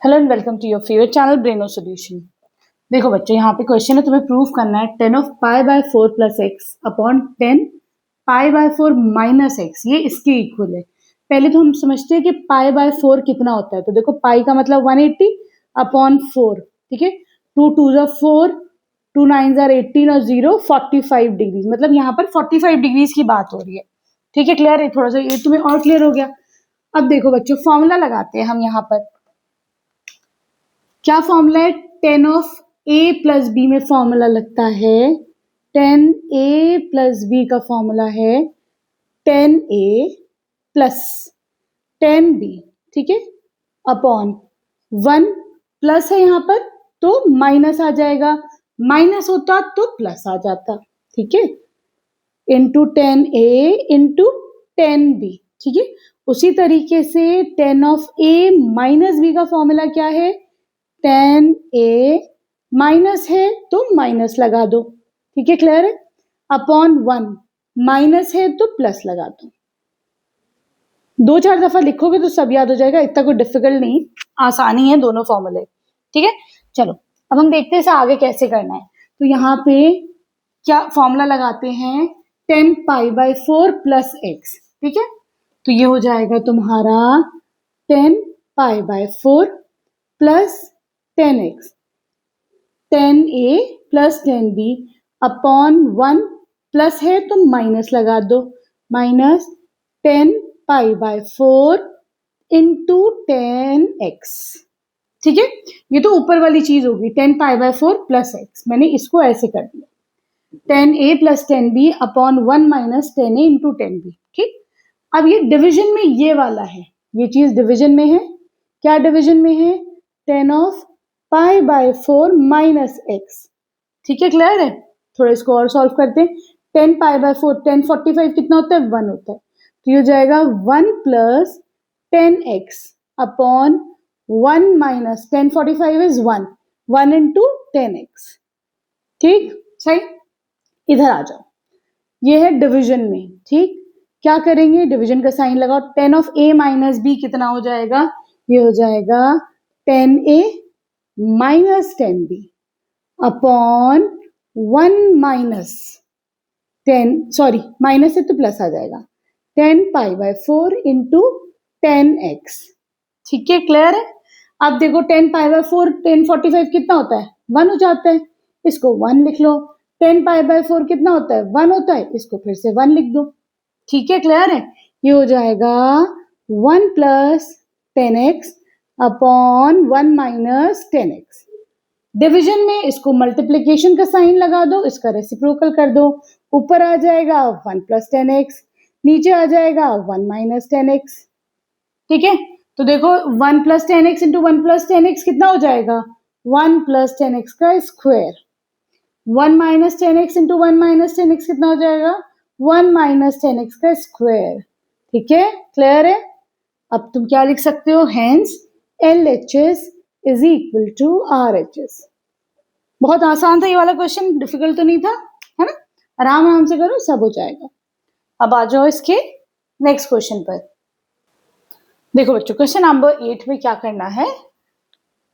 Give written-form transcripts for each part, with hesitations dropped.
Hello and welcome to your favourite channel Breno solution. देखो बच्चों, यहाँ पे क्वेश्चन है, तुम्हें प्रूव करना है 10 of pi by 4 plus x upon 10 pi by 4 minus x, ये इसके इक्वल है। पहले तो हम समझते हैं कि पाई बाय 4 कितना होता है। तो देखो पाई का मतलब 180 अपॉन 4, ठीक है। 2 2 ज़ा 4, 2 9 ज़ा 18 और 0 45 डिग्री, मतलब यहाँ पर 45 डिग्रीज की बात हो रही है। ठीक है, क्लियर है? थोड़ा सा ये तुम्हें और क्लियर हो गया। अब देखो बच्चों, फॉर्मूला लगाते हैं हम यहाँ पर। क्या फॉर्मूला है? 10 ऑफ a प्लस बी में फॉर्मूला लगता है 10a प्लस बी का फॉर्मूला है 10a प्लस 10b, ठीक है, अपॉन 1 प्लस है यहाँ पर तो माइनस आ जाएगा, माइनस होता तो प्लस आ जाता, ठीक है, इंटू 10a इंटू 10b, ठीक है। उसी तरीके से 10 ऑफ a माइनस बी का फॉर्मूला क्या है? 10a माइनस है तो माइनस लगा दो, ठीक है, क्लियर है, अपॉन 1 माइनस है तो प्लस लगा दो। 2-4 दफा लिखोगे तो सब याद हो जाएगा, इतना कोई डिफिकल्ट नहीं, आसानी है दोनों फॉर्मूले, ठीक है। चलो अब हम देखते हैं इसे आगे कैसे करना है। तो यहाँ पे क्या फॉर्मूला लगाते हैं? 10 पाई बाय 4 प्लस एक्स, ठीक है। तो ये हो जाएगा तुम्हारा 10 pi by 4 plus 10x, 10a plus 10b upon 1 plus है तो माइनस लगा दो, minus 10 pi by 4 into 10x, ठीक है। ये तो ऊपर वाली चीज होगी 10 पाई बाय 4 प्लस एक्स, मैंने इसको ऐसे कर दिया 10a plus 10b upon 1 minus 10a into 10b, ठीक। अब ये डिविजन में ये वाला है, ये चीज डिविजन में है। क्या डिविजन में है? 10 of pi by 4 minus x, ठीक है, क्लियर है। थोड़ा इसको और सॉल्व करते हैं। 10 पाई बाय 4, 10 45 कितना होता है? 1 होता है। तो ये हो जाएगा 1 plus 10x upon 1 minus 10 45 is 1, 1 into 10x, ठीक, सही। इधर आ जाओ, ये है डिविजन में, ठीक। क्या करेंगे? डिविजन का साइन लगाओ। 10 ऑफ a माइनस b कितना हो जाएगा? ये हो जाएगा 10a minus 10b upon 1 minus 10, sorry minus है तो प्लस आ जाएगा, 10 पाई बाय 4 इंटू 10x, ठीक है, क्लियर है। अब देखो 10 पाई बाय 4 10 45 कितना होता है? 1 हो जाता है, इसको 1 लिख लो। 10 पाई बाय 4 कितना होता है? 1 होता है, इसको फिर से 1 लिख दो, ठीक है, क्लियर है। ये हो जाएगा 1 plus 10x upon 1 minus 10x। Division में इसको मल्टीप्लिकेशन का साइन लगा दो, इसका रेसिप्रोकल कर दो, ऊपर आ जाएगा 1 प्लस 10x, नीचे आ जाएगा 1 माइनस 10x, ठीक है। तो देखो 1 plus 10x into 1 plus 10x कितना हो जाएगा? 1 प्लस 10x का square. 1 minus 10x into 1 minus 10x कितना हो जाएगा? 1 माइनस 10x का स्क्वायर, ठीक है, क्लियर है। अब तुम क्या लिख सकते हो? Hence LHS is equal to RHS। बहुत आसान था ये वाला क्वेश्चन, डिफिकल्ट तो नहीं था, है ना। आराम आराम से करो, सब हो जाएगा। अब आ जाओ इसके नेक्स्ट क्वेश्चन पर। देखो बच्चों, क्वेश्चन नंबर 8 में क्या करना है,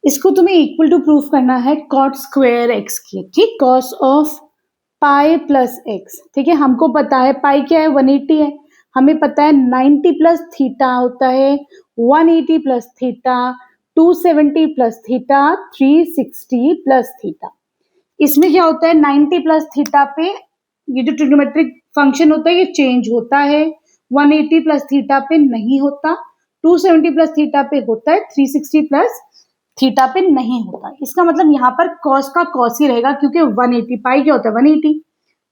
इसको तुम्हें इक्वल टू प्रूफ करना है कॉट स्क्वायर एक्स की, ठीक, cos of pi plus x, ठीक है। हमको पता है पाई क्या है? 180 है, हमें पता है 90 प्लस थीटा होता है 180 plus theta, 270 plus theta, 360 plus theta. इसमें क्या होता है? 90 प्लस थीटा पे ये जो ट्रिग्नोमेट्रिक फंक्शन होता है ये चेंज होता है, 180 प्लस थीटा पे नहीं होता, 270 प्लस थीटा पे होता है, 360 प्लस थीटा पे नहीं होता। इसका मतलब यहाँ पर कॉस का कॉस ही रहेगा, क्योंकि 180 पाई क्या होता है? 180,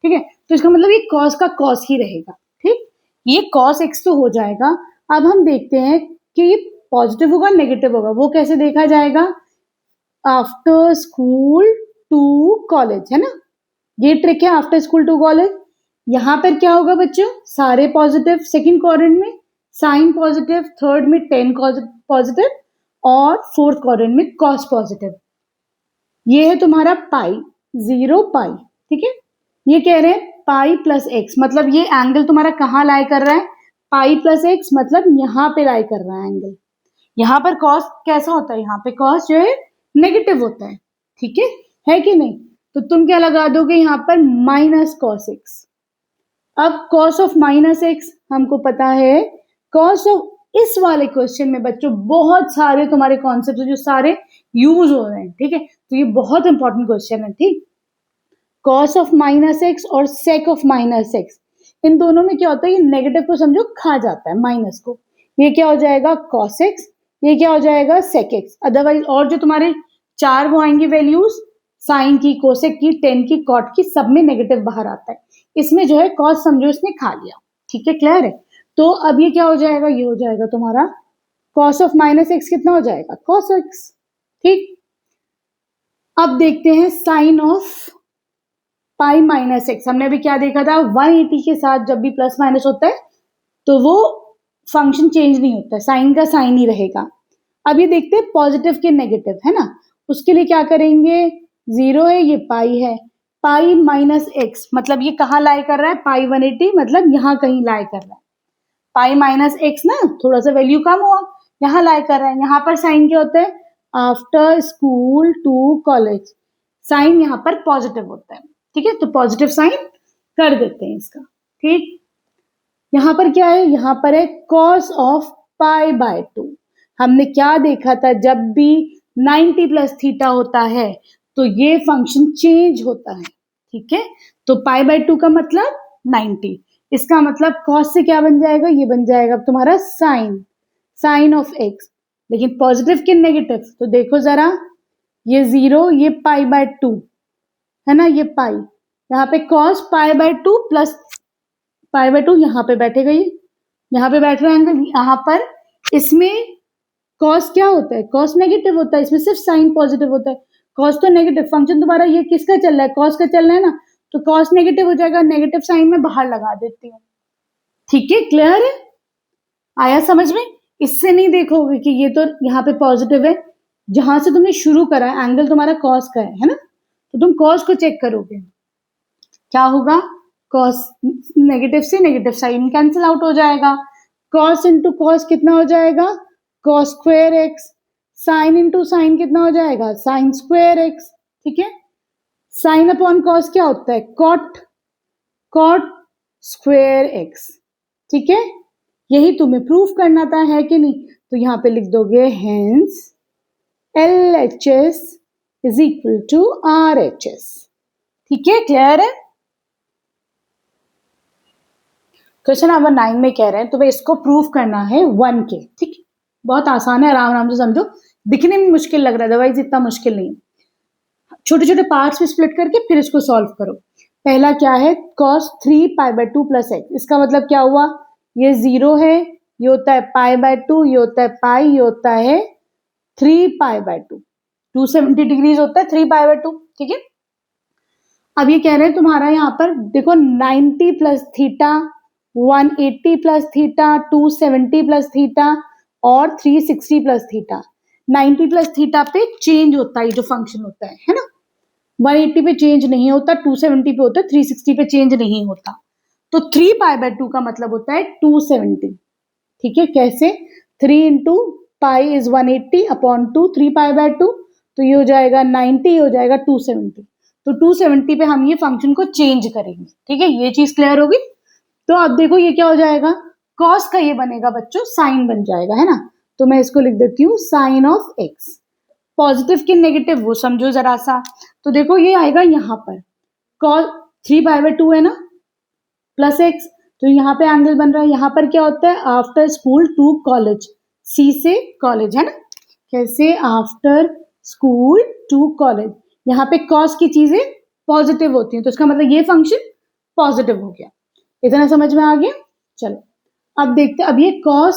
ठीक है। तो इसका मतलब ये कॉस का कॉस ही रहेगा, ठीक। ये कॉस एक्स तो हो जाएगा। अब हम देखते हैं कि ये पॉजिटिव होगा नेगेटिव होगा, वो कैसे देखा जाएगा? आफ्टर स्कूल टू कॉलेज, है ना, ये ट्रिक है, आफ्टर स्कूल टू कॉलेज। यहाँ पर क्या होगा बच्चों? सारे पॉजिटिव, सेकंड क्वाड्रेंट में साइन पॉजिटिव, थर्ड में टेन पॉजिटिव और फोर्थ क्वाड्रेंट में कॉस पॉजिटिव। ये है तुम्हारा पाई, 0 पाई, ठीक है। ये कह रहे हैं पाई प्लस एक्स, मतलब ये एंगल तुम्हारा कहाँ लाई कर रहा है? पाई प्लस एक्स, मतलब यहाँ पे लाई कर रहा है एंगल। यहाँ पर कॉस कैसा होता है, यहाँ पे कॉस जो है नेगेटिव होता है, ठीक है कि नहीं? तो तुम क्या लगा दोगे यहाँ पर, माइनस कॉस एक्स। अब कॉस ऑफ माइनस एक्स हमको पता है, कॉस ऑफ इस वाले क्वेश्चन में बच्चों बहुत सारे तुम्हारे कॉन्सेप्ट जो सारे यूज हो रहे हैं, ठीक है? तो ये बहुत इंपॉर्टेंट क्वेश्चन है, ठीक। कॉस ऑफ माइनस एक्स और सेक ऑफ माइनस एक्स, इन दोनों में क्या होता है, ये नेगेटिव को समझो खा जाता है माइनस को, ये क्या हो जाएगा कॉस एक्स, ये क्या हो जाएगा सेक एक्स। अदरवाइज और जो तुम्हारे चार वो आएंगी वैल्यूज, साइन की, कोसेक की, टेन की, कॉट की, सब में नेगेटिव बाहर आता है। इसमें जो है कॉस समझो इसने खा लिया, ठीक है, क्लियर है? तो अब ये क्या हो जाएगा, ये हो जाएगा तुम्हारा कॉस ऑफ माइनस एक्स कितना हो जाएगा, कॉस एक्स, ठीक। अब देखते हैं sine of pi minus x. हमने अभी क्या देखा था, 180 के साथ जब भी प्लस माइनस होता है तो वो फंक्शन चेंज नहीं होता है, साइन का साइन ही रहेगा। अब ये देखते हैं पॉजिटिव के नेगेटिव, है ना? उसके लिए क्या करेंगे, 0 है, ये पाई है, पाई माइनस एक्स मतलब ये कहाँ लाई कर रहा है, पाई 180 मतलब यहाँ कहीं लाई कर रहा है। पाई माइनस एक्स ना, थोड़ा सा वैल्यू कम हुआ, यहाँ लाई कर रहा है। यहाँ पर साइन क्या होता है, after school to college, sine यहाँ पर पॉजिटिव होता है, ठीक है? तो पॉजिटिव साइन कर देते हैं इसका, ठीक। यहाँ पर क्या है, यहाँ पर है कॉस ऑफ पाई बाय 2। हमने क्या देखा था, जब भी 90 प्लस थीटा होता है तो ये फंक्शन चेंज होता है, ठीक है? तो पाई बाय 2 का मतलब 90, इसका मतलब कॉस से क्या बन जाएगा, ये बन जाएगा तुम्हारा साइन, साइन ऑफ एक्स। लेकिन पॉजिटिव के नेगेटिव तो देखो जरा, ये 0, ये पाई बाय 2 है ना, ये पाई, यहाँ पे cos pi by 2 plus pi by 2 यहाँ पे बैठेगा, ये यहाँ पे बैठ रहा है एंगल, यहाँ पर इसमें कॉस क्या होता है, कॉस नेगेटिव होता है, इसमें सिर्फ साइन पॉजिटिव होता है। कॉस तो नेगेटिव, फंक्शन तुम्हारा ये किसका चल रहा है, कॉस का चल रहा है ना, तो कॉस नेगेटिव हो जाएगा, नेगेटिव साइन में बाहर लगा देती हूँ, ठीक है, क्लियर है, आया समझ में? इससे नहीं देखोगे कि ये तो यहाँ पे पॉजिटिव है, जहां से तुमने शुरू करा है एंगल तुम्हारा कॉस का है ना, तो तुम कॉस को चेक करोगे, क्या होगा, कॉस नेगेटिव से नेगेटिव साइन कैंसिल आउट हो जाएगा, कॉस इंटू कॉस कितना हो जाएगा, cos square x, sine into sine कितना हो जाएगा, साइन स्क्वायर एक्स, ठीक है? साइन अपॉन कॉस क्या होता है, कॉट, कॉट स्क्वायर एक्स, ठीक है? यही तुम्हें प्रूफ करना था, है कि नहीं? तो यहाँ पे लिख दोगे hence LHS is equal to RHS, ठीक है, क्लियर है? क्वेश्चन नंबर 9 में कह रहे हैं तुम्हें इसको प्रूफ करना है 1 के, ठीक, बहुत आसान है, आराम आराम से समझो, दिखने में मुश्किल लग रहा है, अदरवाइज इतना मुश्किल नहीं। छोटे छोटे पार्ट्स में स्प्लिट करके फिर इसको सॉल्व करो। पहला क्या है, cos 3 pi by 2 plus x, इसका मतलब क्या हुआ, ये 0 है, ये होता है पाई बाय 2, ये होता है पाई, ये होता है 3 पाई बाय 2, 270 डिग्रीज होता है 3 पाई बाय 2, ठीक है? अब ये कह रहे हैं तुम्हारा यहाँ पर देखो 90 plus theta, 180 plus theta, 270 plus theta और 360 प्लस थीटा। 90 प्लस थीटा पे चेंज होता है जो फंक्शन होता है ना, 180 पे चेंज नहीं होता, 270 पे होता है, 360 पे चेंज नहीं होता। तो 3 पाई बाय 2 का मतलब होता है 270, ठीक है? कैसे, 3 into pi is 180 upon 2, 3 pi by 2, तो ये हो जाएगा 90, हो जाएगा 270। तो 270 पे हम ये फंक्शन को चेंज करेंगे, ठीक है? ये चीज क्लियर होगी। तो अब देखो ये क्या हो जाएगा, कॉस का ये बनेगा बच्चों साइन बन जाएगा, है ना? तो मैं इसको लिख देती हूँ साइन ऑफ एक्स। पॉजिटिव के नेगेटिव वो समझो जरा सा, तो देखो ये आएगा यहाँ पर कॉस 3 पाई बाय 2 है ना, प्लस एक्स, तो यहाँ पे एंगल बन रहा है। यहाँ पर क्या होता है, आफ्टर स्कूल टू कॉलेज, सी से कॉलेज, है ना? कैसे, आफ्टर स्कूल टू कॉलेज, यहाँ पे कॉस की चीजें पॉजिटिव होती हैं, तो इसका मतलब ये फंक्शन पॉजिटिव हो गया। इतना समझ में आ गया? चलो अब देखते हैं, अब ये cos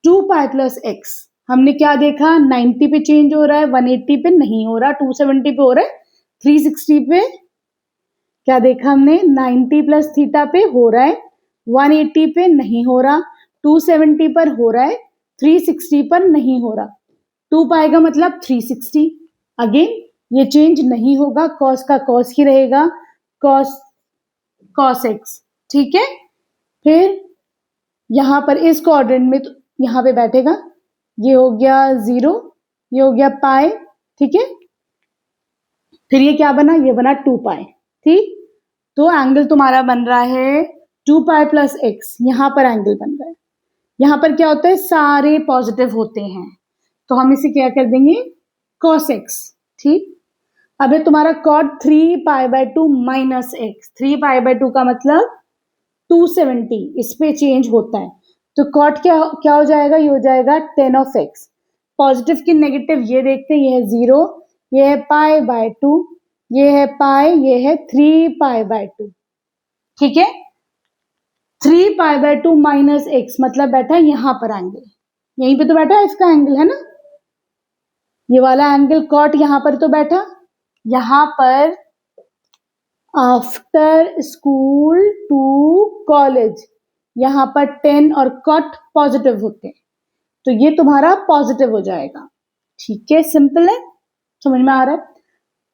2 पाई प्लस एक्स हमने क्या देखा, 90 पे चेंज हो रहा है, 180 पे नहीं हो रहा, 270 पे हो रहा है, 360 पे क्या देखा हमने, 90 प्लस थीटा पे हो रहा है, 180 पे नहीं हो रहा, 270 पर हो रहा है, 360 पर नहीं हो रहा। 2 पाई का मतलब 360, अगेन ये चेंज नहीं होगा, cos का cos ही रहेगा, cos x, ठीक है? फिर यहां पर इस क्वाड्रेंट में तो यहां पे बैठेगा ये हो गया 0, ये हो गया पाई, ठीक है। फिर ये क्या बना, ये बना 2 पाई, ठीक। तो एंगल तुम्हारा बन रहा है 2 पाई प्लस एक्स, यहां पर एंगल बन रहा है। यहां पर क्या होता है, सारे पॉजिटिव होते हैं, तो हम इसे क्या कर देंगे, cos x, ठीक। अब है तुम्हारा cot 3 pi by 2 minus x, 3 pi by 2 का मतलब 270, इस पे चेंज होता है, तो cot क्या हो जाएगा, ये हो जाएगा 10 ऑफ एक्स। पॉजिटिव की नेगेटिव ये देखते हैं, ये है 0, ये है पाई बाय 2, ये है पाई, ये है 3 पाई बाय 2, ठीक है। 3 पाई बाय 2 माइनस एक्स मतलब बैठा है यहां पर एंगल, यहीं पे तो बैठा है इसका एंगल, है ना। ये वाला एंगल कॉट यहां पर तो बैठा, यहां पर आफ्टर स्कूल टू कॉलेज, यहां पर 10 और कॉट पॉजिटिव होते हैं, तो ये तुम्हारा पॉजिटिव हो जाएगा, ठीक है। सिंपल है, समझ में आ रहा है।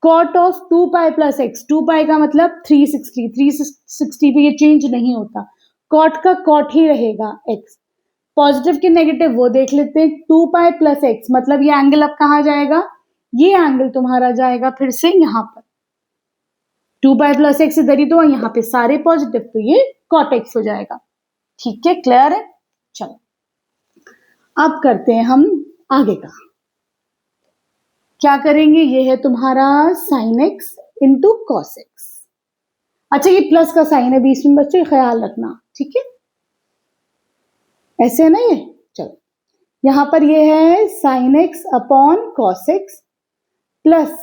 Cot of 2 pi plus x, 2 pi का मतलब 360, 360 पे ये चेंज नहीं होता, कॉट का कॉट ही रहेगा एक्स। पॉजिटिव के नेगेटिव वो देख लेते हैं, 2 पाई प्लस एक्स मतलब ये एंगल अब कहाँ जाएगा, ये एंगल तुम्हारा जाएगा फिर से यहाँ पर, 2 पाई प्लस एक्स इधर ही तो, यहाँ पे सारे पॉजिटिव, तो ये कॉट एक्स हो जाएगा, ठीक है। क्लियर है, चलो अब करते हैं हम आगे का। क्या करेंगे, ये है तुम्हारा sine x into cos x. अच्छा ये प्लस का साइन है बीच में बच्चों, ख्याल रखना, ठीक है। ऐसे है ना ये, चलो यहां पर ये है sine x upon cos x plus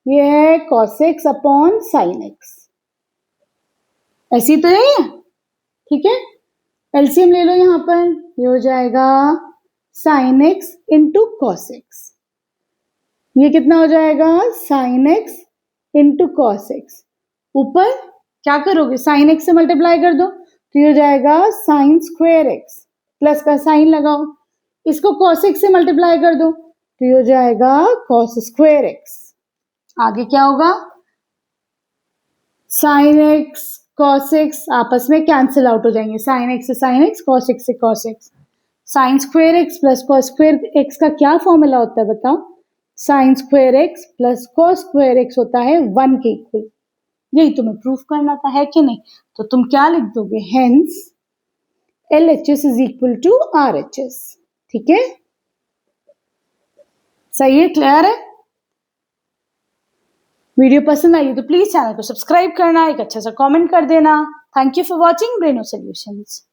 ये है cos x upon sine x, ऐसी तो है ये, ठीक है। एलसीएम ले लो, यहां पर ये हो जाएगा sine x into cos x, ये कितना हो जाएगा, sine x into cos x, ऊपर क्या करोगे, साइन एक्स से मल्टीप्लाई कर दो, तो ये हो जाएगा साइन स्क्वायर एक्स, प्लस का साइन लगाओ, इसको कॉस एक्स से मल्टीप्लाई कर दो, तो ये हो जाएगा कॉस स्क्वायर एक्स। आगे क्या होगा, साइन एक्स कॉस एक्स आपस में कैंसिल आउट हो जाएंगे, साइन एक्स से साइन एक्स, कॉस एक्स से cos x, sine square x plus cos square x का क्या फॉर्मूला होता है बताओ, sine square x plus cos square x होता है 1 के इक्वल, यही तुम्हें प्रूफ करना था, है कि नहीं। तो तुम क्या लिख दोगे, hence LHS is equal to RHS, ठीक है। सही है, क्लियर है। वीडियो पसंद आई तो प्लीज चैनल को सब्सक्राइब करना, एक अच्छा सा कमेंट कर देना। Thank you for watching Breno solutions.